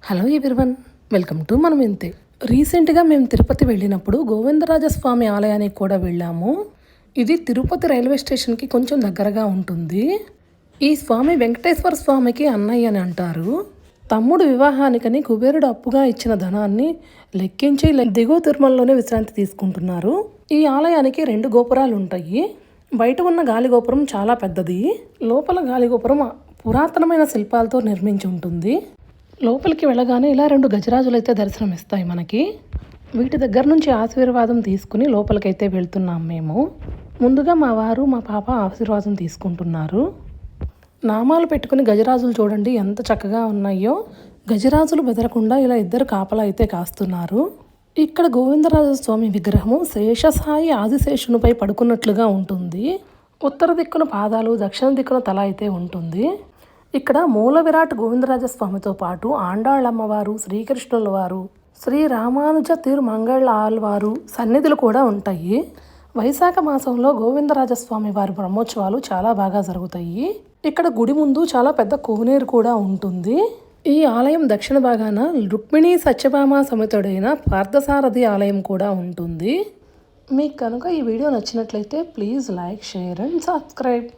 Hello everyone, welcome to మనం ఇంతే. రీసెంట్గా మేము తిరుపతి వెళ్ళినప్పుడు గోవిందరాజస్వామి ఆలయానికి కూడా వెళ్ళాము. ఇది తిరుపతి రైల్వే స్టేషన్కి కొంచెం దగ్గరగా ఉంటుంది. ఈ స్వామి వెంకటేశ్వర స్వామికి అన్నయ్య అని అంటారు. తమ్ముడు వివాహానికని కుబేరుడు అప్పుగా ఇచ్చిన ధనాన్ని లెక్కించి దిగువ తిరుమలలోనే విశ్రాంతి తీసుకుంటున్నారు. ఈ ఆలయానికి 2 గోపురాలు ఉంటాయి. బయట ఉన్న గాలిగోపురం చాలా పెద్దది. లోపల గాలిగోపురం పురాతనమైన శిల్పాలతో నిర్మించి ఉంటుంది. లోపలికి వెళ్ళగానే ఇలా 2 గజరాజులు అయితే దర్శనమిస్తాయి మనకి. వీటి దగ్గర నుంచి ఆశీర్వాదం తీసుకుని లోపలికైతే వెళ్తున్నాం మేము. ముందుగా మా వారు మా పాప ఆశీర్వాదం తీసుకుంటున్నారు. నామాలు పెట్టుకుని గజరాజులు చూడండి ఎంత చక్కగా ఉన్నాయో. గజరాజులు బెదరకుండా ఇలా 2 కాపలా అయితే కాస్తున్నారు. ఇక్కడ గోవిందరాజస్వామి విగ్రహము శేషసాయి ఆదిశేషునిపై పడుకున్నట్లుగా ఉంటుంది. ఉత్తర దిక్కున పాదాలు, దక్షిణ దిక్కున తల అయితే ఉంటుంది. ఇక్కడ మూల విరాట్ గోవిందరాజస్వామితో పాటు ఆండాళ్ళమ్మవారు, శ్రీకృష్ణుల వారు, శ్రీ రామానుజ తిరుమంగళ ఆళ్వారు సన్నిధులు కూడా ఉంటాయి. వైశాఖ మాసంలో గోవిందరాజస్వామి వారి బ్రహ్మోత్సవాలు చాలా బాగా జరుగుతాయి. ఇక్కడ గుడి ముందు చాలా పెద్ద కోనేరు కూడా ఉంటుంది. ఈ ఆలయం దక్షిణ భాగాన రుక్మిణీ సత్యభామ సమేతుడైన పార్థసారథి ఆలయం కూడా ఉంటుంది. మీకు కనుక ఈ వీడియో నచ్చినట్లయితే please like, share and subscribe.